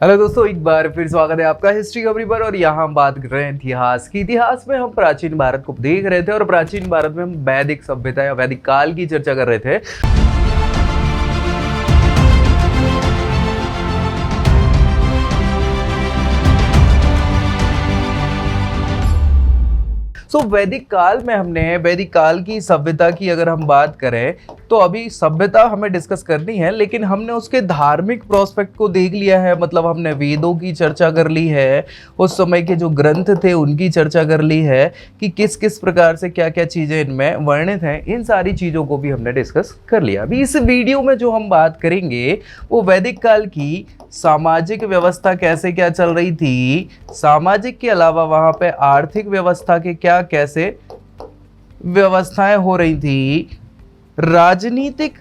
Hello दोस्तों, एक बार फिर स्वागत है आपका हिस्ट्री खबरी पर। और यहाँ हम बात कर रहे हैं इतिहास की। इतिहास में हम प्राचीन भारत को देख रहे थे और प्राचीन भारत में हम वैदिक सभ्यता या वैदिक काल की चर्चा कर रहे थे। वैदिक काल में हमने वैदिक काल की सभ्यता की अगर हम बात करें तो अभी सभ्यता हमें डिस्कस करनी है, लेकिन हमने उसके धार्मिक प्रोस्पेक्ट को देख लिया है। मतलब हमने वेदों की चर्चा कर ली है, उस समय के जो ग्रंथ थे उनकी चर्चा कर ली है कि किस किस प्रकार से क्या क्या चीज़ें इनमें वर्णित हैं। इन सारी चीज़ों को भी हमने डिस्कस कर लिया। अभी इस वीडियो में जो हम बात करेंगे वो वैदिक काल की सामाजिक व्यवस्था कैसे क्या चल रही थी, सामाजिक के अलावा वहाँ पे आर्थिक व्यवस्था के क्या कैसे व्यवस्थाएं हो रही थी, राजनीतिक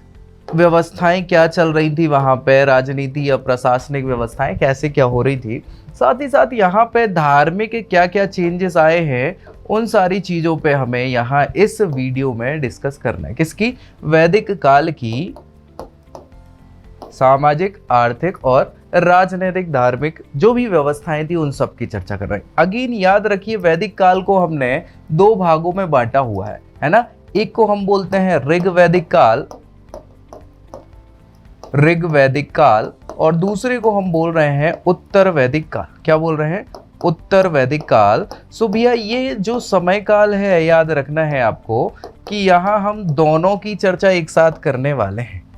व्यवस्थाएं क्या चल रही थी, वहां पे राजनीति या प्रशासनिक व्यवस्थाएं कैसे क्या हो रही थी, साथ ही साथ यहाँ पे धार्मिक क्या क्या चेंजेस आए हैं, उन सारी चीजों पे हमें यहाँ इस वीडियो में डिस्कस करना है। किसकी? वैदिक काल की सामाजिक, आर्थिक और राजनीतिक धार्मिक जो भी व्यवस्थाएं थी उन सब की चर्चा कर रहे हैं। अगेन याद रखिए, वैदिक काल को हमने दो भागों में बांटा हुआ है ना। एक को हम बोलते हैं ऋग वैदिक काल, ऋग वैदिक काल, और दूसरे को हम बोल रहे हैं उत्तर वैदिक काल। क्या बोल रहे हैं? उत्तर वैदिक काल। सो भैया ये जो समय काल है, याद रखना है आपको कि यहाँ हम दोनों की चर्चा एक साथ करने वाले हैं।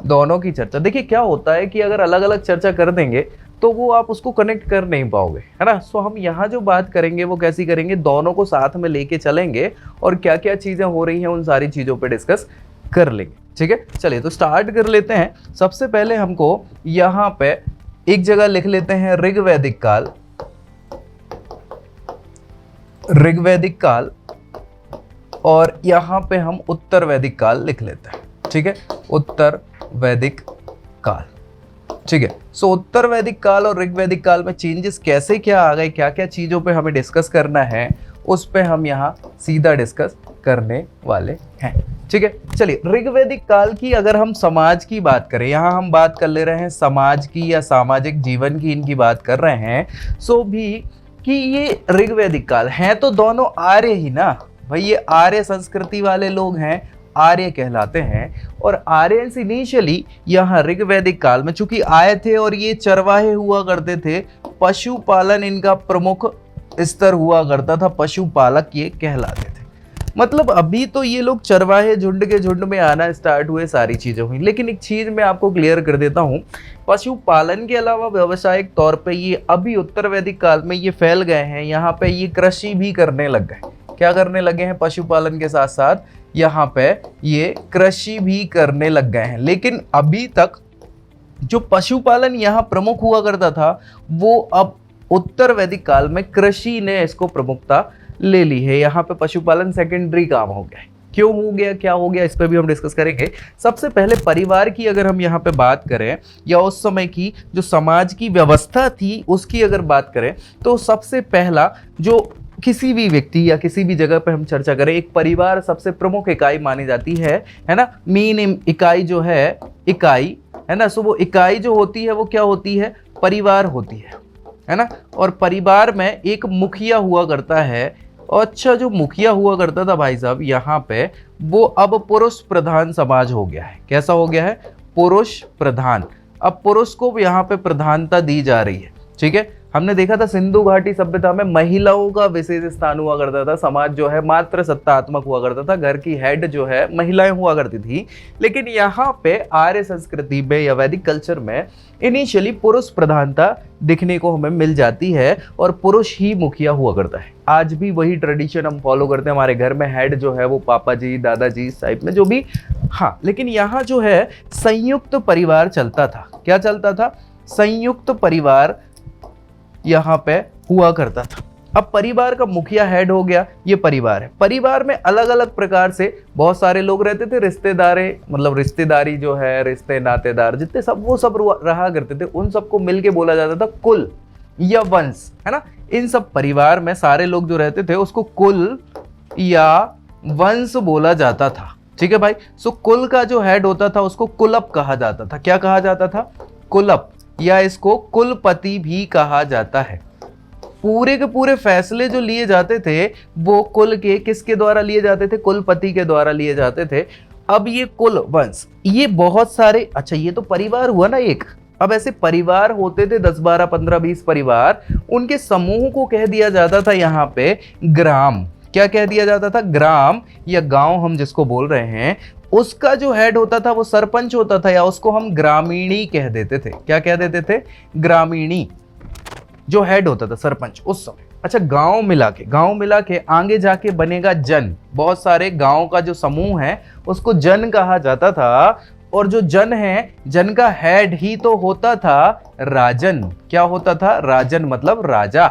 दोनों की चर्चा, देखिए क्या होता है कि अगर अलग अलग चर्चा कर देंगे तो वो आप उसको कनेक्ट कर नहीं पाओगे, है ना। सो हम यहाँ जो बात करेंगे वो कैसी करेंगे, दोनों को साथ में लेके चलेंगे और क्या क्या चीजें हो रही हैं उन सारी चीजों पे डिस्कस कर लेंगे। ठीक है, चलिए तो स्टार्ट कर लेते हैं। सबसे पहले हमको यहाँ पे एक जगह लिख लेते हैं ऋग वैदिक काल, ऋग वैदिक काल, और यहाँ पे हम उत्तर वैदिक काल लिख लेते हैं। ठीक है, उत्तर वैदिक काल। ठीक है, सो उत्तर वैदिक काल और ऋग वैदिक काल में चेंजेस कैसे क्या आ गए, क्या क्या चीजों पे हमें डिस्कस करना है, उस पे हम यहाँ सीधा डिस्कस करने वाले हैं। ठीक है, चलिए ऋग वैदिक काल की अगर हम समाज की बात करें, यहाँ हम बात कर ले रहे हैं समाज की या सामाजिक जीवन की, इनकी बात कर रहे हैं। सो भी कि ये ऋग वैदिक काल है तो दोनों आर्य ही ना भाई, ये आर्य संस्कृति वाले लोग हैं, आर्य कहलाते हैं। और आर्यंस इनिशियली यहाँ ऋग वैदिक काल में चूंकि आए थे और ये चरवाहे हुआ करते थे, पशुपालन इनका प्रमुख स्तर हुआ करता था, पशुपालक ये कहलाते थे। मतलब अभी तो ये लोग चरवाहे झुंड के झुंड में आना स्टार्ट हुए, सारी चीजें हुई। लेकिन एक चीज मैं आपको क्लियर कर देता हूँ, पशुपालन के अलावा व्यवसायिक तौर पे ये अभी उत्तर वैदिक काल में ये फैल गए हैं। यहाँ पे ये कृषि भी करने लग गए। क्या करने लगे हैं? पशुपालन के साथ साथ यहाँ पे ये कृषि भी करने लग गए हैं। लेकिन अभी तक जो पशुपालन यहाँ प्रमुख हुआ करता था वो अब उत्तर वैदिक काल में कृषि ने इसको प्रमुखता ले ली है। यहाँ पे पशुपालन सेकेंडरी काम हो गया है। क्यों हो गया, क्या हो गया, इस पर भी हम डिस्कस करेंगे। सबसे पहले परिवार की अगर हम यहाँ पे बात करें या उस समय की जो समाज की व्यवस्था थी उसकी अगर बात करें तो सबसे पहला जो किसी भी व्यक्ति या किसी भी जगह पे हम चर्चा करें, एक परिवार सबसे प्रमुख इकाई मानी जाती है ना। मेन इकाई जो है, इकाई है ना। सो वो इकाई जो होती है वो क्या होती है? परिवार होती है ना। और परिवार में एक मुखिया हुआ करता है। और अच्छा, जो मुखिया हुआ करता था भाई साहब यहाँ पे, वो अब पुरुष प्रधान समाज हो गया है। कैसा हो गया है? पुरुष प्रधान। अब पुरुष को यहाँ पे प्रधानता दी जा रही है। ठीक है, हमने देखा था सिंधु घाटी सभ्यता में महिलाओं का विशेष स्थान हुआ करता था। समाज जो है मात्र सत्तात्मक हुआ करता था, घर की हेड जो है महिलाएं हुआ करती थी। लेकिन यहाँ पे आर्य संस्कृति में या वैदिक कल्चर में इनिशियली पुरुष प्रधानता दिखने को हमें मिल जाती है और पुरुष ही मुखिया हुआ करता है। आज भी वही ट्रेडिशन हम फॉलो करते हैं। हमारे घर में हेड जो है वो पापा जी, दादाजी इस टाइप में जो भी। हाँ, लेकिन यहाँ जो है संयुक्त परिवार चलता था। क्या चलता था? संयुक्त परिवार यहाँ पे हुआ करता था। अब परिवार का मुखिया हेड हो गया, ये परिवार है। परिवार में अलग अलग प्रकार से बहुत सारे लोग रहते थे। रिश्तेदारे, मतलब रिश्तेदारी जो है, रिश्ते नातेदार जितने सब वो सब रहा करते थे, उन सबको मिलके बोला जाता था कुल या वंश, है ना। इन सब परिवार में सारे लोग जो रहते थे उसको कुल या वंश बोला जाता था। ठीक है भाई। सो कुल का जो हेड होता था उसको कुलप कहा जाता था। क्या कहा जाता था? कुलप। या इसको कुलपति भी कहा जाता है। पूरे के पूरे फैसले जो लिए जाते थे वो कुल के किसके द्वारा लिए जाते थे? कुलपति के द्वारा लिए जाते थे। अब ये कुल वंश, ये बहुत सारे, अच्छा ये तो परिवार हुआ ना एक, अब ऐसे परिवार होते थे 10 12 15 20 परिवार, उनके समूह को कह दिया जाता था यहाँ पे ग्राम। क्या कह दिया जाता था? ग्राम या गांव हम जिसको बोल रहे हैं। उसका जो हेड होता था वो सरपंच होता था, या उसको हम ग्रामीणी कह देते थे। क्या कह देते थे? ग्रामीणी। जो हेड होता था सरपंच उस समय। अच्छा, गांव मिला के आगे जाके बनेगा जन। बहुत सारे गांव का जो समूह है उसको जन कहा जाता था, और जो जन है, जन का हेड ही तो होता था राजन। क्या होता था? राजन मतलब राजा।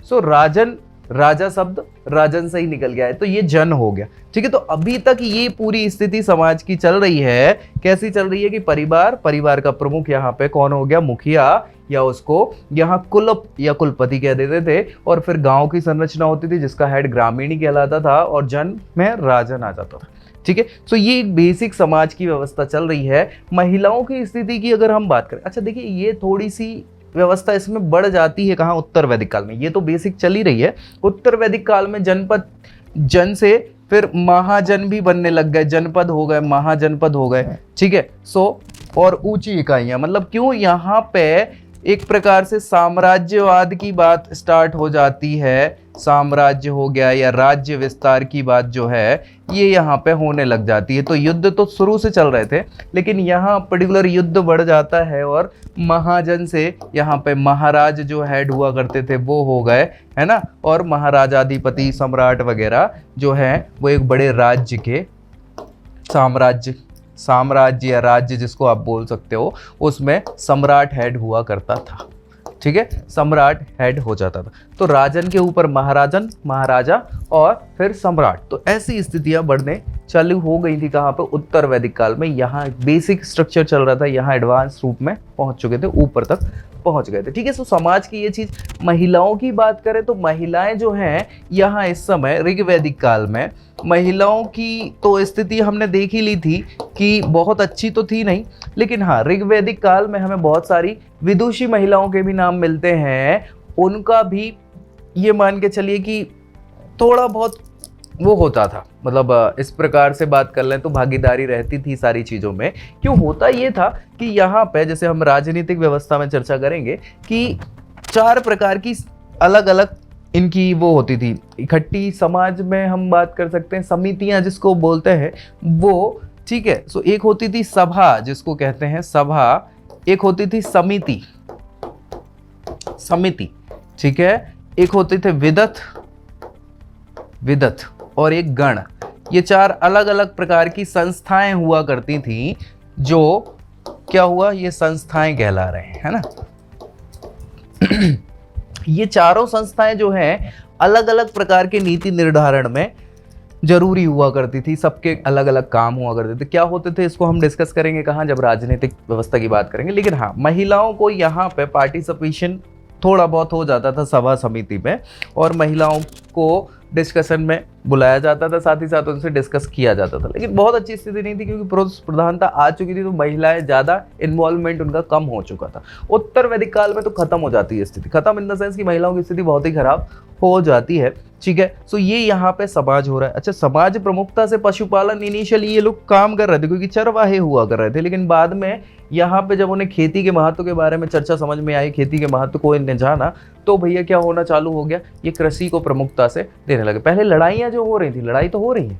सो राजन, राजा शब्द राजन से ही निकल गया है, तो ये जन हो गया। ठीक है, तो अभी तक ये पूरी स्थिति समाज की चल रही है। कैसी चल रही है कि परिवार का प्रमुख यहाँ पे कौन हो गया? मुखिया, या उसको यहाँ कुलप या कुलपति कह देते थे। और फिर गांव की संरचना होती थी जिसका हेड ग्रामीणी कहलाता था, और जन में राजन आ जाता था। ठीक है, तो ये एक बेसिक समाज की व्यवस्था चल रही है। महिलाओं की स्थिति की अगर हम बात करें, अच्छा देखिए, ये थोड़ी सी व्यवस्था इसमें बढ़ जाती है कहाँ? उत्तर वैदिक काल में। ये तो बेसिक चल ही रही है। उत्तर वैदिक काल में जनपद, जन से फिर महाजन भी बनने लग गए, जनपद हो गए, महाजनपद हो गए। ठीक है, सो और ऊंची इकाइयां, मतलब क्यों? यहाँ पे एक प्रकार से साम्राज्यवाद की बात स्टार्ट हो जाती है। साम्राज्य हो गया या राज्य विस्तार की बात जो है ये यहाँ पे होने लग जाती है। तो युद्ध तो शुरू से चल रहे थे, लेकिन यहाँ पर्टिकुलर युद्ध बढ़ जाता है, और महाजन से यहाँ पे महाराज जो हेड हुआ करते थे वो हो गए, है ना। और महाराजाधिपति, सम्राट वगैरह जो है वो एक बड़े राज्य के साम्राज्य या राज्य जिसको आप बोल सकते हो, उसमें सम्राट हेड हुआ करता था। ठीक है, सम्राट हेड हो जाता था। तो राजन के ऊपर महाराजन, महाराजा, और फिर सम्राट। तो ऐसी स्थितियां बढ़ने चालू हो गई थी कहाँ पे? उत्तर वैदिक काल में। यहाँ बेसिक स्ट्रक्चर चल रहा था, यहाँ एडवांस रूप में पहुंच चुके थे, ऊपर तक पहुंच गए थे। ठीक है, सो समाज की ये चीज। महिलाओं की बात करें तो महिलाएं जो हैं यहाँ इस समय ऋग्वैदिक काल में, महिलाओं की तो स्थिति हमने देख ही ली थी कि बहुत अच्छी तो थी नहीं, लेकिन हाँ ऋग्वैदिक काल में हमें बहुत सारी विदुषी महिलाओं के भी नाम मिलते हैं। उनका भी ये मान के चलिए कि थोड़ा बहुत वो होता था, मतलब इस प्रकार से बात कर लें तो भागीदारी रहती थी सारी चीज़ों में। क्यों? होता ये था कि यहाँ पे जैसे हम राजनीतिक व्यवस्था में चर्चा करेंगे कि 4 प्रकार की अलग अलग इनकी वो होती थी इकट्ठी। समाज में हम बात कर सकते हैं समितियां जिसको बोलते हैं वो। ठीक है, सो एक होती थी सभा जिसको कहते हैं सभा, एक होती थी समिति, ठीक है, एक होते थे विदत और एक गण। ये 4 अलग अलग प्रकार की संस्थाएं हुआ करती थी, जो क्या हुआ? ये संस्थाएं कहला रहे हैं, है ना। ये चारों संस्थाएं जो हैं अलग अलग प्रकार के नीति निर्धारण में जरूरी हुआ करती थी। सबके अलग अलग काम हुआ करते थे। क्या होते थे इसको हम डिस्कस करेंगे कहाँ? जब राजनीतिक व्यवस्था की बात करेंगे। लेकिन हाँ, महिलाओं को यहाँ पे पार्टिसिपेशन थोड़ा बहुत हो जाता था सभा समिति में, और महिलाओं को डिस्कशन में बुलाया जाता था, साथ ही साथ उनसे डिस्कस किया जाता था। लेकिन बहुत अच्छी स्थिति नहीं थी क्योंकि पुरुष प्रधानता आ चुकी थी, तो महिलाएं ज़्यादा इन्वॉल्वमेंट उनका कम हो चुका था। उत्तर वैदिक काल में तो खत्म हो जाती है स्थिति, खत्म इन द सेंस कि महिलाओं की स्थिति बहुत ही खराब हो जाती है। ठीक है, सो ये यहाँ पे समाज हो रहा है। अच्छा, समाज प्रमुखता से पशुपालन, इनिशियली ये लोग काम कर रहे थे क्योंकि चरवाहे हुआ कर रहे थे, लेकिन बाद में यहाँ पे जब उन्हें खेती के महत्व के बारे में चर्चा समझ में आई, खेती के महत्व को इन्हें जाना, तो भैया क्या होना चालू हो गया? ये कृषि को प्रमुखता से देने लगे। पहले लड़ाइयाँ जो हो रही थी, लड़ाई तो हो रही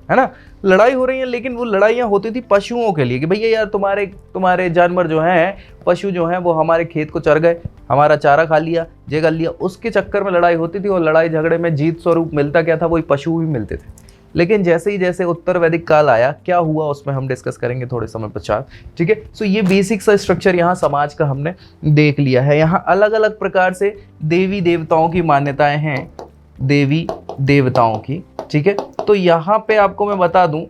है ना, लड़ाई हो रही है, लेकिन वो लड़ाइयाँ होती थी पशुओं के लिए कि भैया यार तुम्हारे जानवर जो हैं, पशु जो हैं वो हमारे खेत को चर गए, हमारा चारा खा लिया, ये कर लिया। उसके चक्कर में लड़ाई होती थी, और लड़ाई झगड़े में जीत स्वरूप मिलता क्या था? वही पशु भी मिलते थे। लेकिन जैसे ही उत्तर वैदिक काल आया, क्या हुआ उसमें हम डिस्कस करेंगे थोड़े समय पश्चात। ठीक है, सो ये बेसिक सा स्ट्रक्चर यहाँ समाज का हमने देख लिया है। यहाँ अलग अलग प्रकार से देवी देवताओं की मान्यताएं हैं, देवी देवताओं की। ठीक है, तो यहाँ पे आपको मैं बता दूं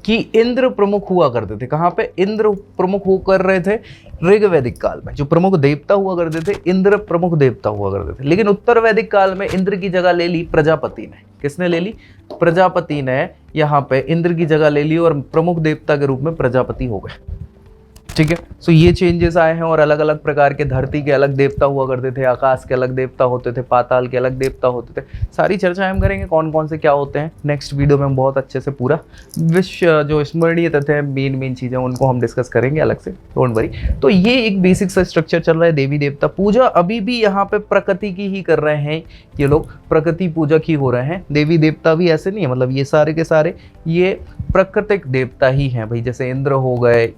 कि इंद्र प्रमुख हुआ करते थे। कहाँ पे? इंद्र प्रमुख हो कर रहे थे ऋग्वैदिक काल में। जो प्रमुख देवता हुआ करते थे, इंद्र प्रमुख देवता हुआ करते थे। लेकिन उत्तर वैदिक काल में इंद्र की जगह ले ली प्रजापति ने। किसने ले ली? प्रजापति ने यहाँ पे इंद्र की जगह ले ली, और प्रमुख देवता के रूप में प्रजापति हो गए। ठीक है। सो ये चेंजेस आए हैं और अलग अलग प्रकार के धरती के अलग देवता हुआ करते थे, आकाश के अलग देवता होते थे, पाताल के अलग देवता होते थे। सारी चर्चा हम करेंगे कौन कौन से क्या होते हैं नेक्स्ट वीडियो में। हम बहुत अच्छे से पूरा विश्व जो स्मरणीय तथ्य है, मेन चीज़ें उनको हम डिस्कस करेंगे अलग से, डोंट वरी। तो ये एक बेसिक सा स्ट्रक्चर चल रहा है। देवी देवता पूजा अभी भी यहाँ पे प्रकृति की ही कर रहे हैं ये लोग, प्रकृति पूजक ही हो रहे हैं। देवी देवता भी ऐसे नहीं है, मतलब ये सारे के सारे ये प्राकृतिक देवता ही हैं भाई। जैसे इंद्र हो गए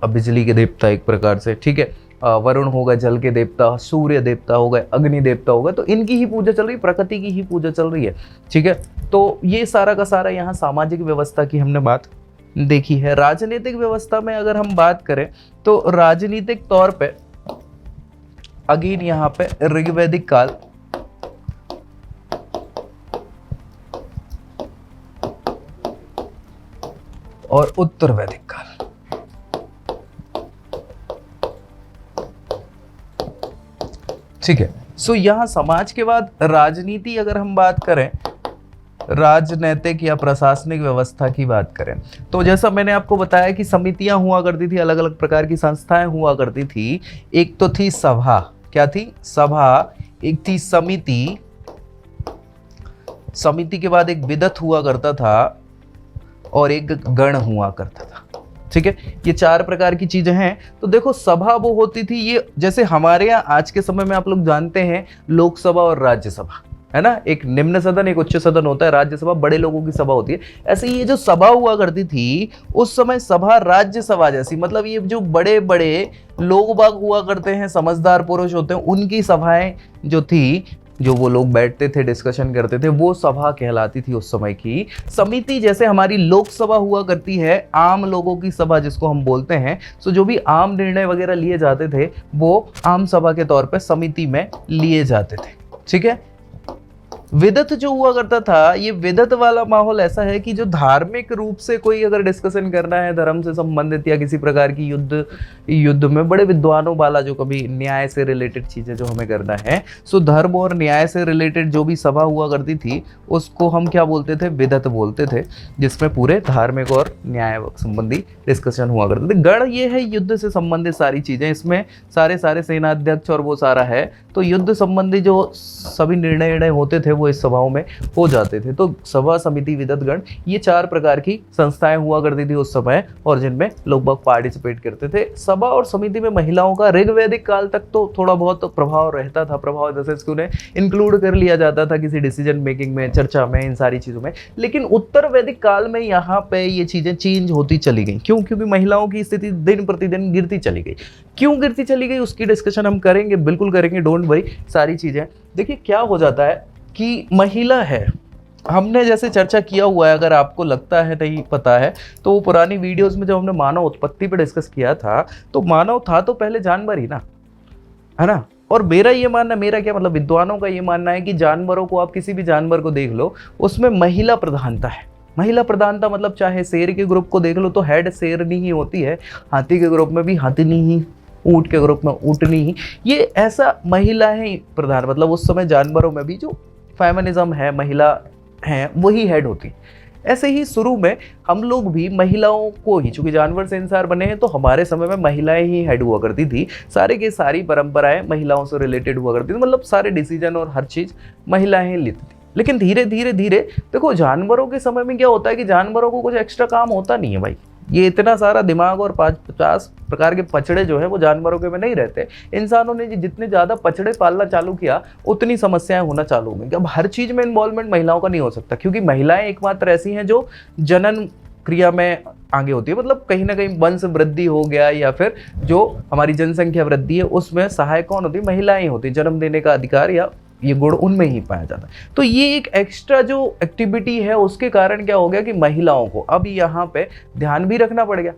बिजली के देवता एक प्रकार से, ठीक है, वरुण हो गए जल के देवता, सूर्य देवता हो गए, अग्नि देवता हो गए, तो इनकी ही पूजा चल रही है, प्रकृति की ही पूजा चल रही है, ठीक है। तो ये सारा का सारा यहाँ सामाजिक व्यवस्था की हमने बात देखी है। राजनीतिक व्यवस्था में अगर हम बात करें तो राजनीतिक तौर पे अगेन यहाँ पे ऋग्वैदिक काल, और उत्तर वैदिक काल। ठीक है। सो यहां समाज के बाद राजनीति अगर हम बात करें, राजनैतिक या प्रशासनिक व्यवस्था की बात करें, तो जैसा मैंने आपको बताया कि समितियां हुआ करती थी, अलग अलग प्रकार की संस्थाएं हुआ करती थी। एक तो थी सभा, क्या थी? सभा। एक थी समिति, समिति के बाद एक विदत हुआ करता था और एक गण हुआ करता था, ठीक है। ये चार प्रकार की चीजें हैं। तो देखो सभा वो होती थी, ये जैसे हमारे यहाँ आज के समय में आप लोग जानते हैं लोकसभा और राज्यसभा, है ना, एक निम्न सदन एक उच्च सदन होता है, राज्यसभा बड़े लोगों की सभा होती है। ऐसे ये जो सभा हुआ करती थी उस समय सभा राज्यसभा जैसी, मतलब ये जो बड़े बड़े लोग बाग हुआ करते हैं, समझदार पुरुष होते हैं, उनकी सभाएं जो थी, जो वो लोग बैठते थे डिस्कशन करते थे, वो सभा कहलाती थी उस समय की। समिति जैसे हमारी लोकसभा हुआ करती है, आम लोगों की सभा जिसको हम बोलते हैं। सो जो भी आम निर्णय वगैरह लिए जाते थे वो आम सभा के तौर पे समिति में लिए जाते थे, ठीक है। विदत जो हुआ करता था, ये विदत वाला माहौल ऐसा है कि जो धार्मिक रूप से कोई अगर डिस्कशन करना है धर्म से संबंधित या किसी प्रकार की युद्ध में बड़े विद्वानों वाला, जो कभी न्याय से रिलेटेड चीजें जो हमें करना है, सो धर्म और न्याय से रिलेटेड जो भी सभा हुआ करती थी उसको हम क्या बोलते थे? विदत बोलते थे, जिसमें पूरे धार्मिक और न्याय संबंधी डिस्कशन हुआ करते थे। गण ये है युद्ध से संबंधित सारी चीजें, इसमें सारे सेनाध्यक्ष और वो सारा है। तो युद्ध संबंधी जो सभी निर्णय होते थे वो इस सभाओं में हो जाते थे। तो सभा, समिति, विदत, गण, ये चार प्रकार की संस्थाएं हुआ करती थी उस समय, और जिनमें लोग बाग पार्टिसिपेट करते थे। सभा और समिति में महिलाओं का ऋग्वैदिक काल तक तो थोड़ा बहुत प्रभाव रहता था, प्रभाव जैसे उन्हें इंक्लूड कर लिया जाता था किसी डिसीजन मेकिंग में, चर्चा में, इन सारी चीजों में। लेकिन उत्तर वैदिक काल में यहाँ पे ये चीजें चेंज होती चली गई। क्यों? क्योंकि महिलाओं की स्थिति दिन प्रतिदिन गिरती चली गई। क्यों गिरती चली गई उसकी डिस्कशन हम करेंगे, बिल्कुल करेंगे, डोंट वरी। सारी चीजें देखिए क्या हो जाता है कि महिला है, हमने जैसे चर्चा किया हुआ है, अगर आपको लगता है नहीं पता है तो वो पुरानी वीडियोस में जब हमने मानव उत्पत्ति पे डिस्कस किया था, तो मानव था तो पहले जानवर ही ना, है ना। और मेरा ये मानना, मेरा क्या मतलब विद्वानों का ये मानना है कि जानवरों को, आप किसी भी जानवर को देख लो, उसमें महिला प्रधानता है। महिला प्रधानता मतलब चाहे शेर के ग्रुप को देख लो तो हेड शेरनी ही होती है, हाथी के ग्रुप में भी हाथीनी ही, ऊंट के ग्रुप में ऊंटनी ही, ये ऐसा महिलाएं प्रधान, मतलब उस समय जानवरों में भी जो फेमिनिज्म है, महिला है, वही हेड होती। ऐसे ही शुरू में हम लोग भी महिलाओं को ही, चूंकि जानवर से इंसान बने हैं, तो हमारे समय में महिलाएं ही हेड हुआ करती थी। सारे की सारी परंपराएं महिलाओं से रिलेटेड हुआ करती थी, मतलब सारे डिसीजन और हर चीज महिलाएं ही लेती थी। लेकिन धीरे धीरे धीरे देखो जानवरों के समय में क्या होता है कि जानवरों को कुछ एक्स्ट्रा काम होता नहीं है भाई। ये इतना सारा दिमाग और 50 प्रकार के पचड़े जो है वो जानवरों के में नहीं रहते। इंसानों ने जितने ज़्यादा पचड़े पालना चालू किया उतनी समस्याएं होना चालू हो गई। अब हर चीज़ में इन्वॉल्वमेंट महिलाओं का नहीं हो सकता, क्योंकि महिलाएं एकमात्र ऐसी हैं जो जनन क्रिया में आगे होती है, मतलब कहीं ना कहीं वंश वृद्धि हो गया या फिर जो हमारी जनसंख्या वृद्धि है उसमें सहायक कौन होती है? महिलाएं होती। जन्म देने का अधिकार या ये गुण उनमें ही पाया जाता है। तो ये एक एक्स्ट्रा जो एक्टिविटी है उसके कारण क्या हो गया कि महिलाओं को अब यहाँ पे ध्यान भी रखना पड़ गया,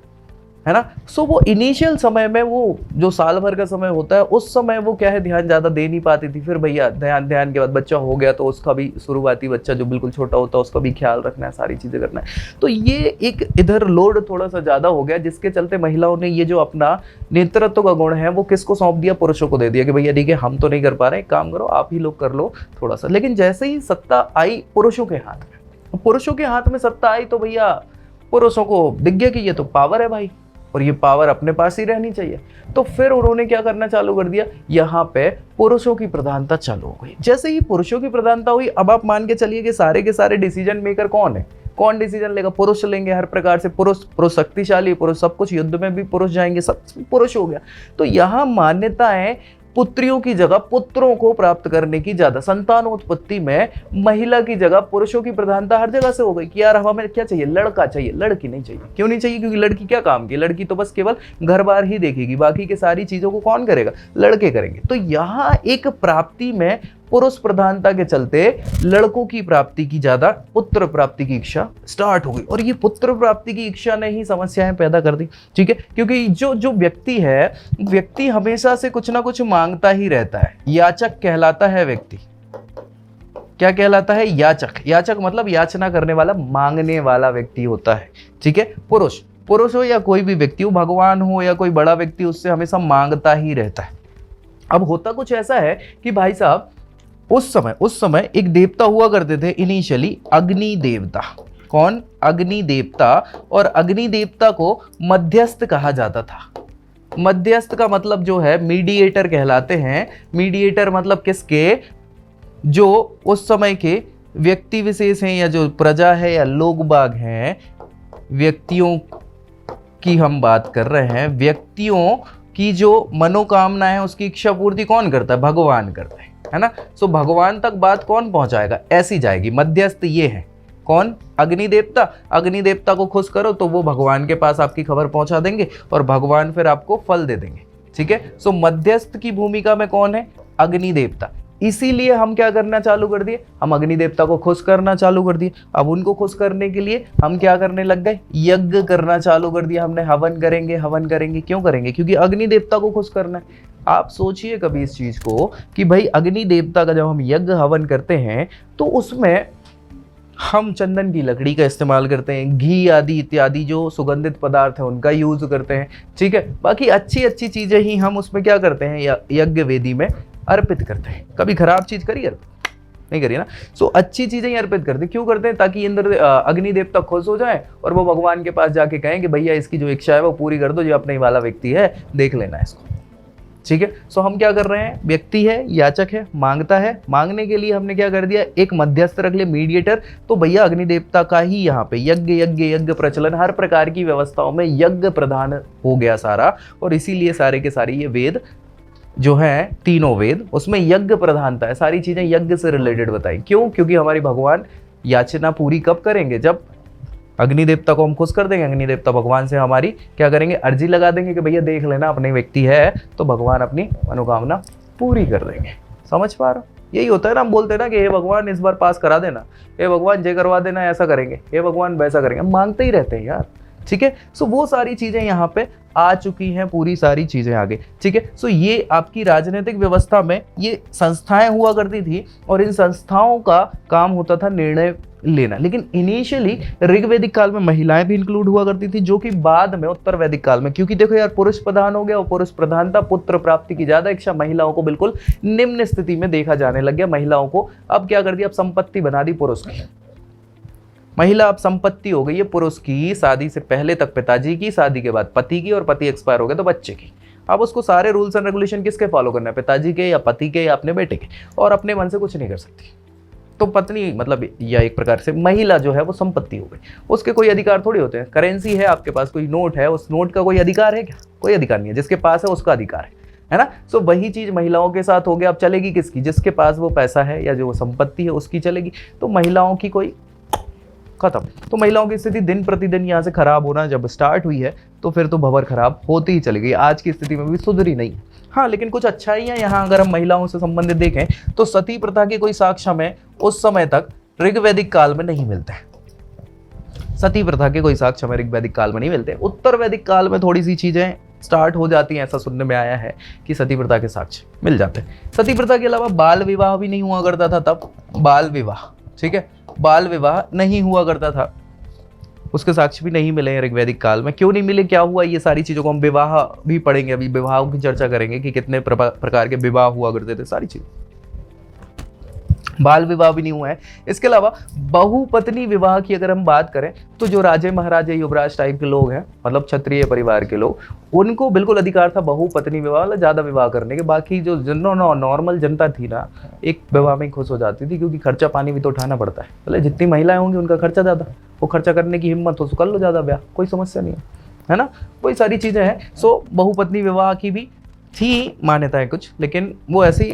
है ना। सो वो इनिशियल समय में, वो जो साल भर का समय होता है उस समय वो क्या है ध्यान ज़्यादा दे नहीं पाती थी। फिर भैया ध्यान के बाद बच्चा हो गया तो उसका भी, शुरुआती बच्चा जो बिल्कुल छोटा होता है उसका भी ख्याल रखना है, सारी चीज़ें करना है। तो ये एक इधर लोड थोड़ा सा ज़्यादा हो गया, जिसके चलते महिलाओं ने ये जो अपना नेतृत्व का गुण है वो किसको सौंप दिया? पुरुषों को दे दिया कि भैया ठीक है हम तो नहीं कर पा रहे, एक काम करो आप ही लोग कर लो थोड़ा सा। लेकिन जैसे ही सत्ता आई पुरुषों के हाथ में, पुरुषों के हाथ में सत्ता आई तो भैया पुरुषों को दिख गया कि ये तो पावर है भाई, और ये पावर अपने पास ही रहनी चाहिए। तो फिर उन्होंने क्या करना चालू कर दिया, यहाँ पे पुरुषों की प्रधानता चालू हो गई। जैसे ही पुरुषों की प्रधानता हुई, अब आप मान के चलिए कि सारे के सारे डिसीजन मेकर कौन है, कौन डिसीजन लेगा, पुरुष लेंगे हर प्रकार से। पुरुष शक्तिशाली, पुरुष सब कुछ, युद्ध में भी पुरुष जाएंगे, सब पुरुष हो गया। तो यहाँ मान्यता है पुत्रियों की जगह पुत्रों को प्राप्त करने की ज्यादा, संतानोत्पत्ति में महिला की जगह पुरुषों की प्रधानता हर जगह से हो गई कि यार हमें क्या चाहिए, लड़का चाहिए, लड़की नहीं चाहिए। क्यों नहीं चाहिए? क्योंकि लड़की क्या काम की, लड़की तो बस केवल घर बार ही देखेगी, बाकी के सारी चीजों को कौन करेगा, लड़के करेंगे। तो यहाँ एक प्राप्ति में पुरुष प्रधानता के चलते लड़कों की प्राप्ति की ज्यादा, पुत्र प्राप्ति की इच्छा स्टार्ट हो गई। और ये पुत्र प्राप्ति की इच्छा ने ही समस्याएं पैदा कर दी, ठीक है। क्योंकि जो व्यक्ति है, व्यक्ति हमेशा से कुछ ना कुछ मांगता ही रहता है। याचक कहलाता है व्यक्ति। क्या कहलाता है? याचक। याचक मतलब याचना करने वाला, मांगने वाला व्यक्ति होता है, ठीक है। पुरुष हो या कोई भी व्यक्ति हो, भगवान हो या कोई बड़ा व्यक्ति, उससे हमेशा मांगता ही रहता है। अब होता कुछ ऐसा है कि भाई साहब उस समय एक देवता हुआ करते थे इनिशियली, अग्नि देवता। कौन? अग्नि देवता। और अग्नि देवता को मध्यस्थ कहा जाता था। मध्यस्थ का मतलब जो है मीडिएटर कहलाते हैं। मीडिएटर मतलब किसके? जो उस समय के व्यक्ति विशेष हैं, या जो प्रजा है या लोग बाग हैं, व्यक्तियों की हम बात कर रहे हैं। व्यक्तियों की जो मनोकामना है उसकी इच्छा पूर्ति कौन करता है? भगवान करता है ना। सो भगवान तक बात कौन पहुंचाएगा? ऐसी जाएगी। मध्यस्थ ये है कौन? अग्नि देवता। अग्नि देवता को खुश करो तो वो भगवान के पास आपकी खबर पहुंचा देंगे और भगवान फिर आपको फल दे देंगे, ठीक है। सो मध्यस्थ की भूमिका में कौन है? अग्नि देवता। इसीलिए हम क्या करना चालू कर दिए? हम अग्नि देवता को खुश करना चालू कर दिए। अब उनको खुश करने के लिए हम क्या करने लग गए? यज्ञ करना चालू कर दिया हमने। हवन करेंगे। क्यों करेंगे? क्योंकि अग्नि देवता को खुश करना है। आप सोचिए कभी इस चीज को कि भाई अग्नि देवता का जब हम यज्ञ हवन करते हैं तो उसमें हम चंदन की लकड़ी का इस्तेमाल करते हैं, घी आदि इत्यादि जो सुगंधित पदार्थ है उनका यूज करते हैं, ठीक है। बाकी अच्छी चीजें ही हम उसमें क्या करते हैं? यज्ञ वेदी में अर्पित करते हैं। कभी खराब चीज करी अर्पित? नहीं करिए ना। सो अच्छी चीजें ही अर्पित करते हैं। क्यों करते हैं? ताकि इंद्र अग्नि देवता खुश हो जाए और वो भगवान के पास जाके कहें कि भैया इसकी जो इच्छा है वो पूरी कर दो, जो अपने वाला व्यक्ति है देख लेना इसको, ठीक है। सो हम क्या कर रहे हैं? व्यक्ति है, याचक है, मांगता है। मांगने के लिए हमने क्या कर दिया? एक मध्यस्थ रख लिया, मीडिएटर। तो भैया अग्नि देवता का ही यहाँ पे यज्ञ प्रचलन, हर प्रकार की व्यवस्थाओं में यज्ञ प्रधान हो गया सारा। और इसीलिए सारे के सारे ये वेद जो है, तीनों वेद, उसमें यज्ञ प्रधानता है। सारी चीजें यज्ञ से रिलेटेड बताई। क्यों? क्योंकि हमारी भगवान याचना पूरी कब करेंगे? जब अग्नि देवता को हम खुश कर देंगे। अग्नि देवता भगवान से हमारी क्या करेंगे? अर्जी लगा देंगे कि भैया देख लेना अपने व्यक्ति है, तो भगवान अपनी मनोकामना पूरी कर देंगे। समझ पा रहे हो? यही होता है ना, हम बोलते हैं ना कि हे भगवान इस बार पास करा देना, हे भगवान जय करवा देना, ऐसा करेंगे, हे भगवान वैसा करेंगे। हम मांगते ही रहते हैं यार, ठीक है। सो वो सारी चीजें यहाँ पे आ चुकी हैं, पूरी सारी चीजें आगे, ठीक है। सो ये आपकी राजनीतिक व्यवस्था में ये संस्थाएं हुआ करती थी और इन संस्थाओं का काम होता था निर्णय लेना। लेकिन इनिशियली ऋग्वैदिक काल में महिलाएं भी इंक्लूड हुआ करती थी, जो कि बाद में उत्तर वैदिक काल में, क्योंकि देखो यार पुरुष प्रधान हो गया और पुरुष प्रधानता, पुत्र प्राप्ति की ज्यादा इच्छा, महिलाओं को बिल्कुल निम्न स्थिति में देखा जाने लग गया। महिलाओं को अब क्या कर दिया? अब संपत्ति बना दी पुरुष की। महिला अब संपत्ति हो गई है पुरुष की। शादी से पहले तक पिताजी की, शादी के बाद पति की, और पति एक्सपायर हो गए तो बच्चे की। अब उसको सारे रूल्स एंड रेगुलेशन किसके फॉलो करना है? पिताजी के या पति के या अपने बेटे के, और अपने मन से कुछ नहीं कर सकती। तो पत्नी मतलब या एक प्रकार से महिला जो है वो संपत्ति हो गई। उसके कोई अधिकार थोड़ी होते हैं। करेंसी है आपके पास, कोई नोट है, उस नोट का कोई अधिकार है क्या? कोई अधिकार नहीं है। जिसके पास है उसका अधिकार है ना। सो वही चीज महिलाओं के साथ हो गया। अब चलेगी किसकी? जिसके पास वो पैसा है या जो संपत्ति है उसकी चलेगी। तो महिलाओं की कोई खत्म। तो महिलाओं की स्थिति दिन प्रतिदिन यहाँ से खराब होना जब स्टार्ट हुई है तो फिर तो भंवर खराब होती ही चली गई। आज की स्थिति में भी सुधरी नहीं। हाँ, लेकिन कुछ अच्छाइयाँ यहाँ अगर हम महिलाओं से संबंधित देखें तो सती प्रथा के कोई साक्ष्य हमें उस समय तक ऋग्वैदिक काल में नहीं मिलते हैं। सती प्रथा के कोई साक्ष्य हमें ऋग्वैदिक काल में नहीं मिलते। उत्तर वैदिक काल में थोड़ी सी चीजें स्टार्ट हो जाती हैं। ऐसा सुनने में आया है कि सती प्रथा के साक्ष्य मिल जाते हैं। सती प्रथा के अलावा बाल विवाह भी नहीं हुआ करता था तब। बाल विवाह, ठीक है, बाल विवाह नहीं हुआ करता था, उसके साक्ष्य भी नहीं मिले हैं ऋग्वैदिक काल में। क्यों नहीं मिले, क्या हुआ, ये सारी चीजों को हम विवाह भी पढ़ेंगे। अभी विवाहों की चर्चा करेंगे कि कितने प्रकार के विवाह हुआ करते थे, सारी चीज। बाल विवाह भी नहीं हुआ है। इसके अलावा बहुपत्नी विवाह की अगर हम बात करें तो जो राजे महाराजे युवराज टाइप के लोग हैं, मतलब क्षत्रिय परिवार के लोग, उनको बिल्कुल अधिकार था बहुपत्नी विवाह, मतलब ज्यादा विवाह करने के। बाकी जो नॉर्मल जनता थी ना, एक विवाह में खुश हो जाती थी, क्योंकि खर्चा पानी भी तो उठाना पड़ता है। मतलब जितनी महिलाएं होंगी उनका खर्चा ज्यादा, वो खर्चा करने की हिम्मत हो तो कर लो ज्यादा ब्याह, कोई समस्या नहीं है ना। वही सारी चीजें हैं। सो बहुपत्नी विवाह की भी थी मान्यताएं कुछ, लेकिन वो ऐसी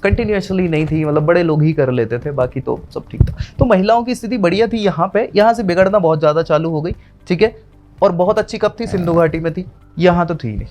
कंटिन्यूसली नहीं थी, मतलब बड़े लोग ही कर लेते थे, बाकी तो सब ठीक था। तो महिलाओं की स्थिति बढ़िया थी यहाँ पे, यहाँ से बिगड़ना बहुत ज़्यादा चालू हो गई, ठीक है। और बहुत अच्छी कब थी, सिंधु घाटी में थी, यहाँ तो थी नहीं,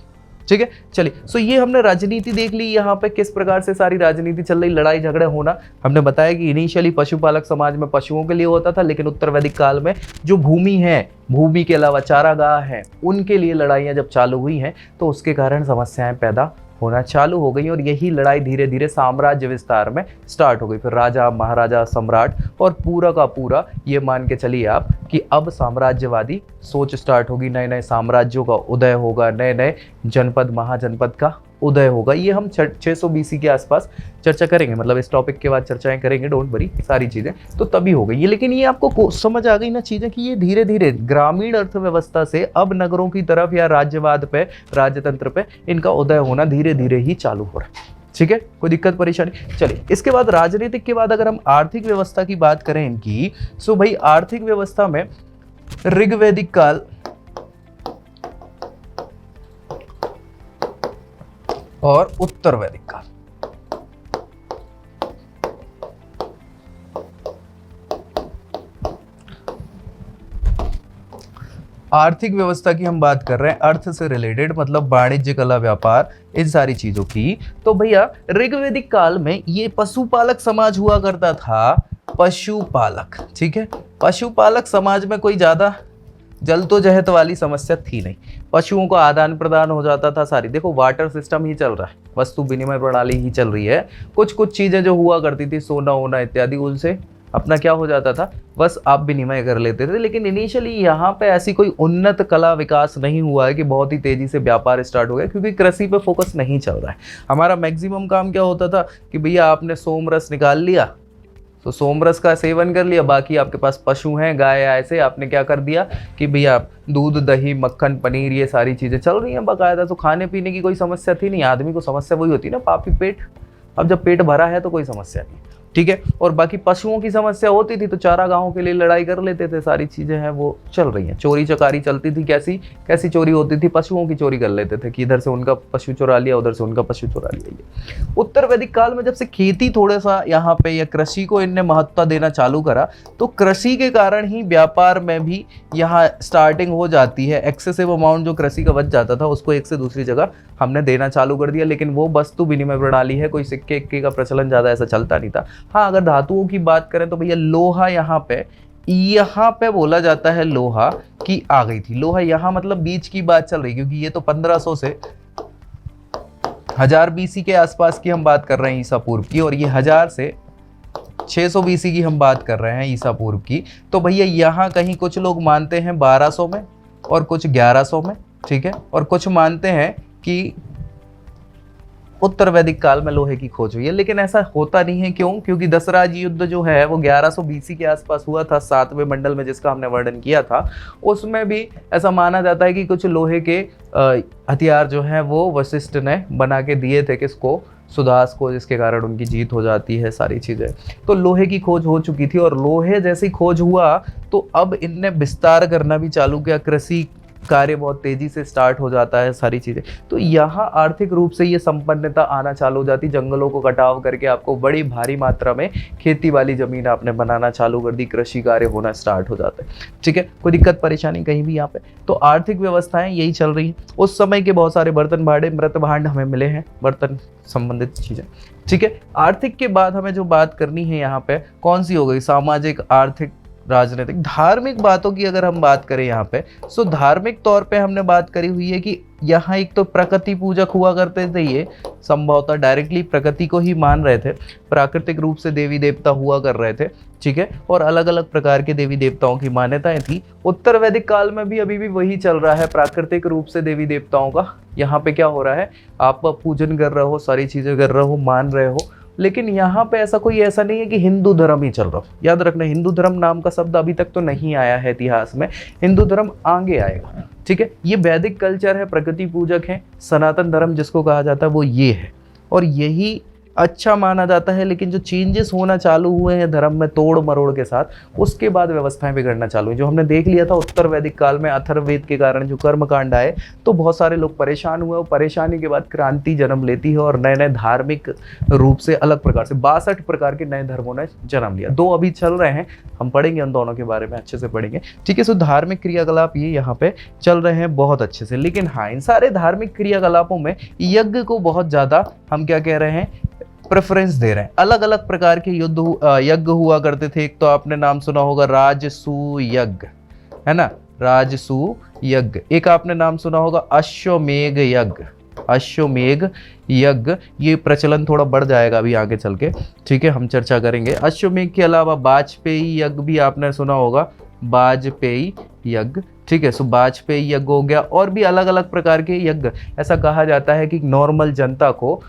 ठीक है। चलिए, सो ये हमने राजनीति देख ली, यहाँ पे किस प्रकार से सारी राजनीति चल रही, लड़ाई झगड़े होना। हमने बताया कि इनिशियली पशुपालक समाज में पशुओं के लिए होता था, लेकिन उत्तर वैदिक काल में जो भूमि है, भूमि के अलावा चारागाह है, उनके लिए लड़ाइयाँ जब चालू हुई हैं तो उसके कारण समस्याएं पैदा होना चालू हो गई। और यही लड़ाई धीरे धीरे साम्राज्य विस्तार में स्टार्ट हो गई। फिर राजा महाराजा सम्राट, और पूरा का पूरा ये मान के चलिए आप कि अब साम्राज्यवादी सोच स्टार्ट होगी, नए नए साम्राज्यों का उदय होगा, नए नए जनपद महाजनपद का उदय होगा। ये हम 600 BC के आसपास चर्चा करेंगे, मतलब इस टॉपिक के बाद चर्चाएं करेंगे, डोंट वरी, सारी चीज़ें तो तभी हो गई ये। लेकिन ये आपको समझ आ गई ना चीज़ें कि ये धीरे धीरे ग्रामीण अर्थव्यवस्था से अब नगरों की तरफ या राज्यवाद पे, राजतंत्र पे इनका उदय होना धीरे धीरे ही चालू हो रहा है, ठीक है। कोई दिक्कत परेशानी। चलिए, इसके बाद राजनीतिक के बाद अगर हम आर्थिक व्यवस्था की बात करें इनकी, सो भाई आर्थिक व्यवस्था में ऋग्वैदिक काल और उत्तर वैदिक काल। आर्थिक व्यवस्था की हम बात कर रहे हैं, अर्थ से रिलेटेड, मतलब वाणिज्य, कला, व्यापार, इन सारी चीजों की। तो भैया ऋग्वैदिक काल में ये पशुपालक समाज हुआ करता था, पशुपालक, ठीक है। पशुपालक समाज में कोई ज्यादा जलतोजहत वाली समस्या थी नहीं, पशुओं को आदान प्रदान हो जाता था सारी। देखो वाटर सिस्टम ही चल रहा है, वस्तु विनिमय प्रणाली ही चल रही है। कुछ कुछ चीजें जो हुआ करती थी, सोना होना इत्यादि, उनसे अपना क्या हो जाता था, बस आप विनिमय कर लेते थे। लेकिन इनिशियली यहाँ पे ऐसी कोई उन्नत कला विकास नहीं हुआ है कि बहुत ही तेजी से व्यापार स्टार्ट हो गया, क्योंकि कृषि पे फोकस नहीं चल रहा है। हमारा मैक्सिमम काम क्या होता था कि भैया आपने सोमरस निकाल लिया तो सोमरस का सेवन कर लिया, बाकी आपके पास पशु हैं, गाय, ऐसे आपने क्या कर दिया कि भैया दूध, दही, मक्खन, पनीर, ये सारी चीज़ें चल रही हैं बाकायदा। तो खाने पीने की कोई समस्या थी नहीं। आदमी को समस्या वही होती है ना, पापी पेट। अब जब पेट भरा है तो कोई समस्या नहीं, ठीक है। और बाकी पशुओं की समस्या होती थी तो चारागाहों के लिए लड़ाई कर लेते थे, सारी चीज़ें हैं वो चल रही हैं। चोरी चकारी चलती थी, कैसी कैसी चोरी होती थी, पशुओं की चोरी कर लेते थे कि इधर से उनका पशु चुरा लिया, उधर से उनका पशु चुरा लिया। ये उत्तर वैदिक काल में जब से खेती थोड़ा सा यहाँ पे या कृषि को इनने महत्ता देना चालू करा, तो कृषि के कारण ही व्यापार में भी यहाँ स्टार्टिंग हो जाती है। एक्सेसिव अमाउंट जो कृषि का बच जाता था उसको एक से दूसरी जगह हमने देना चालू कर दिया। लेकिन वो वस्तु विनिमय प्रणाली है, कोई सिक्के इक्के का प्रचलन ज़्यादा ऐसा चलता नहीं था। हाँ, अगर धातुओं की बात करें तो भैया लोहा यहाँ पे बोला जाता है लोहा की आ गई थी। लोहा यहाँ मतलब बीच की बात चल रही, क्योंकि ये तो 1500 से 1000 BC के आसपास की हम बात कर रहे हैं ईसा पूर्व की, और ये 1000 से 600 BC की हम बात कर रहे हैं ईसा पूर्व की। तो भैया यहाँ कहीं कुछ लोग मानते हैं 1200 में और कुछ 1100 में, ठीक है। और कुछ मानते हैं कि उत्तर वैदिक काल में लोहे की खोज हुई है। लेकिन ऐसा होता नहीं है, क्यों? क्योंकि दसराज युद्ध जो है वो 1100 BC के आसपास हुआ था, 7वें मंडल में, जिसका हमने वर्णन किया था। उसमें भी ऐसा माना जाता है कि कुछ लोहे के हथियार जो हैं वो वशिष्ठ ने बना के दिए थे, किसको? सुदास को, जिसके कारण उनकी जीत हो जाती है, सारी चीज़ें। तो लोहे की खोज हो चुकी थी, और लोहे जैसी खोज हुआ तो अब इनने विस्तार करना भी चालू किया, कृषि कार्य बहुत तेजी से स्टार्ट हो जाता है, सारी चीज़ें। तो यहाँ आर्थिक रूप से ये संपन्नता आना चालू हो जाती, जंगलों को कटाव करके आपको बड़ी भारी मात्रा में खेती वाली ज़मीन आपने बनाना चालू कर दी, कृषि कार्य होना स्टार्ट हो जाता है, ठीक है। कोई दिक्कत परेशानी कहीं भी यहाँ पे? तो आर्थिक व्यवस्थाएं यही चल रही हैं। उस समय के बहुत सारे बर्तन भांडे, मृत भांड हमें मिले हैं, बर्तन संबंधित चीज़ें, ठीक है। आर्थिक के बाद हमें जो बात करनी है यहाँ पे कौन सी हो गई? सामाजिक, आर्थिक, राजनीतिक। धार्मिक बातों की अगर हम बात करें यहाँ पे, सो धार्मिक तौर पे हमने बात करी हुई है कि यहाँ एक तो प्रकृति पूजक हुआ करते थे, ये संभवतः डायरेक्टली प्रकृति को ही मान रहे थे, प्राकृतिक रूप से देवी देवता हुआ कर रहे थे, ठीक है। और अलग अलग प्रकार के देवी देवताओं की मान्यताएं थी। उत्तर वैदिक काल में भी अभी भी वही चल रहा है, प्राकृतिक रूप से देवी देवताओं का यहाँ पे क्या हो रहा है, आप पूजन कर रहे हो, सारी चीज़ें कर रहे हो, मान रहे हो, लेकिन यहाँ पे ऐसा नहीं है कि हिंदू धर्म ही चल रहा हो। याद रखना, हिंदू धर्म नाम का शब्द अभी तक तो नहीं आया है इतिहास में, हिंदू धर्म आगे आएगा। ठीक है, ये वैदिक कल्चर है, प्रकृति पूजक है, सनातन धर्म जिसको कहा जाता है वो ये है, और यही अच्छा माना जाता है। लेकिन जो चेंजेस होना चालू हुए हैं धर्म में तोड़ मरोड़ के साथ, उसके बाद व्यवस्थाएं बिगड़ना चालू हुई। जो हमने देख लिया था उत्तर वैदिक काल में अथर्ववेद के कारण जो कर्मकांड आए, तो बहुत सारे लोग परेशान हुए, और परेशानी के बाद क्रांति जन्म लेती है और नए नए धार्मिक रूप से अलग प्रकार से 62 प्रकार के नए धर्मों ने जन्म लिया। 2 अभी चल रहे हैं, हम पढ़ेंगे उन दोनों के बारे में, अच्छे से पढ़ेंगे। ठीक है, सो धार्मिक क्रियाकलाप ये यहाँ पे चल रहे हैं बहुत अच्छे से। लेकिन हाँ, इन सारे धार्मिक क्रियाकलापों में यज्ञ को बहुत ज़्यादा हम क्या कह रहे हैं, प्रेफरेंस दे रहे हैं। अलग अलग प्रकार के यज्ञ हुआ करते थे। एक तो आपने नाम सुना होगा राजसूय यज्ञ, है ना, राजसूय यज्ञ। एक आपने नाम सुना होगा अश्वमेध यज्ञ, अश्वमेध यज्ञ। ये प्रचलन थोड़ा बढ़ जाएगा अभी आगे चल के, ठीक है, हम चर्चा करेंगे। अश्वमेध के अलावा वाजपेयी यज्ञ भी आपने सुना होगा, वाजपेयी यज्ञ। ठीक है, सो वाजपेयी यज्ञ हो गया। और भी अलग अलग प्रकार के यज्ञ। ऐसा कहा जाता है कि नॉर्मल जनता को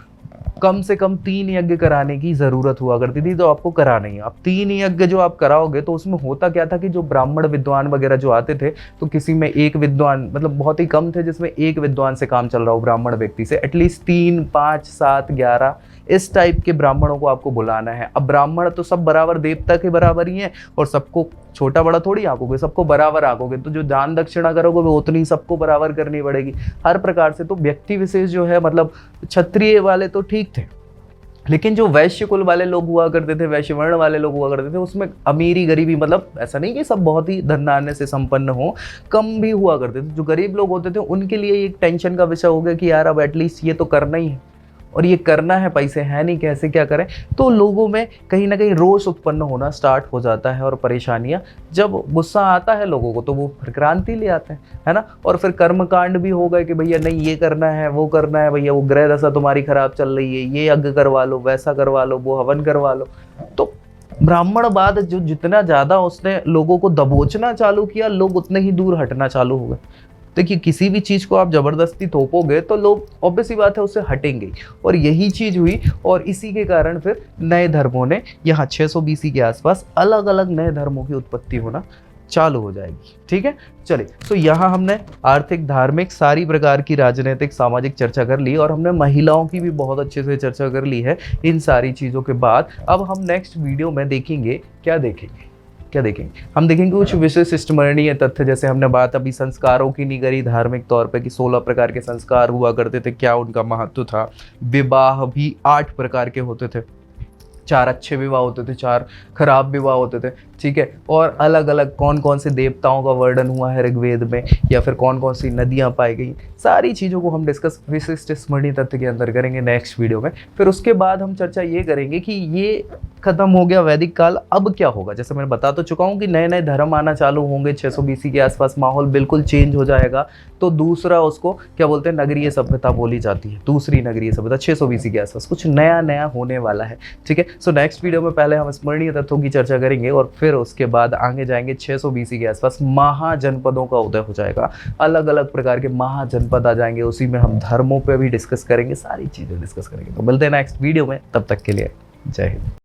कम से कम 3 यज्ञ कराने की ज़रूरत हुआ करती थी, तो आपको कराना ही है। अब 3 यज्ञ जो आप कराओगे तो उसमें होता क्या था कि जो ब्राह्मण विद्वान वगैरह जो आते थे, तो किसी में एक विद्वान, मतलब बहुत ही कम थे जिसमें एक विद्वान से काम चल रहा हो ब्राह्मण व्यक्ति से। एटलीस्ट 3, 5, 7, 11 इस टाइप के ब्राह्मणों को आपको बुलाना है। अब ब्राह्मण तो सब बराबर देवता के बराबर ही हैं, और सबको छोटा बड़ा थोड़ी आंकोगे, सबको बराबर आंकोगे। तो जो दान दक्षिणा करोगे वो उतनी सबको बराबर करनी पड़ेगी हर प्रकार से। तो व्यक्ति विशेष जो है, मतलब क्षत्रिय वाले तो ठीक थे, लेकिन जो वैश्य कुल वाले लोग हुआ करते थे, वैश्य वर्ण वाले लोग हुआ करते थे, उसमें अमीरी गरीबी, मतलब ऐसा नहीं कि सब बहुत ही धनान्य से संपन्न हो, कम भी हुआ करते थे। जो गरीब लोग होते थे उनके लिए एक टेंशन का विषय हो गया कि यार अब एटलीस्ट ये तो करना ही है, और ये करना है, पैसे हैं नहीं, कैसे क्या करें। तो लोगों में कहीं ना कहीं रोष उत्पन्न होना स्टार्ट हो जाता है, और परेशानियां, जब गुस्सा आता है लोगों को तो वो फिर क्रांति ले आते हैं, है ना। और फिर कर्मकांड भी हो गए कि भैया नहीं ये करना है, वो करना है, भैया वो ग्रह दशा तुम्हारी खराब चल रही है, ये यज्ञ करवा लो, वैसा करवा लो, वो हवन करवा लो। तो ब्राह्मणवाद जो जितना ज़्यादा उसने लोगों को दबोचना चालू किया, लोग उतने ही दूर हटना चालू हो गए। देखिए, किसी भी चीज़ को आप ज़बरदस्ती थोपोगे तो लोग ऑब्वियस सी बात है उससे हटेंगे, और यही चीज़ हुई। और इसी के कारण फिर नए धर्मों ने यहाँ 600 BC के आसपास अलग अलग नए धर्मों की उत्पत्ति होना चालू हो जाएगी। ठीक है, चलिए, सो यहाँ हमने आर्थिक, धार्मिक, सारी प्रकार की राजनीतिक, सामाजिक चर्चा कर ली, और हमने महिलाओं की भी बहुत अच्छे से चर्चा कर ली है। इन सारी चीज़ों के बाद अब हम नेक्स्ट वीडियो में देखेंगे, क्या देखेंगे, हम देखेंगे कुछ विशेष स्मरणीय तथ्य। जैसे हमने बात अभी संस्कारों की नहीं करी धार्मिक तौर पे कि 16 प्रकार के संस्कार हुआ करते थे, क्या उनका महत्व था। विवाह भी 8 प्रकार के होते थे, 4 अच्छे विवाह होते थे, 4 खराब विवाह होते थे। ठीक है, और अलग अलग कौन कौन से देवताओं का वर्णन हुआ है ऋग्वेद में, या फिर कौन कौन सी नदियाँ पाई गई, सारी चीज़ों को हम डिस्कस विशिष्ट स्मरणीय तथ्य के अंदर करेंगे नेक्स्ट वीडियो में। फिर उसके बाद हम चर्चा ये करेंगे कि ये खत्म हो गया वैदिक काल, अब क्या होगा। जैसे मैं बता तो चुका हूँ कि नए नए धर्म आना चालू होंगे, 600 BC के आसपास माहौल बिल्कुल चेंज हो जाएगा। तो दूसरा उसको क्या बोलते हैं, नगरीय सभ्यता बोली जाती है, दूसरी नगरीय सभ्यता 600 BC के आसपास कुछ नया नया होने वाला है। ठीक है, सो नेक्स्ट वीडियो में पहले हम स्मरणीय तथ्यों की चर्चा करेंगे, और फिर उसके बाद आगे जाएंगे 600 BC के आसपास महाजनपदों का उदय हो जाएगा, अलग अलग प्रकार के महाजनपद आ जाएंगे, उसी में हम धर्मों पे भी डिस्कस करेंगे, सारी चीज़ें डिस्कस करेंगे। तो मिलते हैं नेक्स्ट वीडियो में, तब तक के लिए जय हिंद।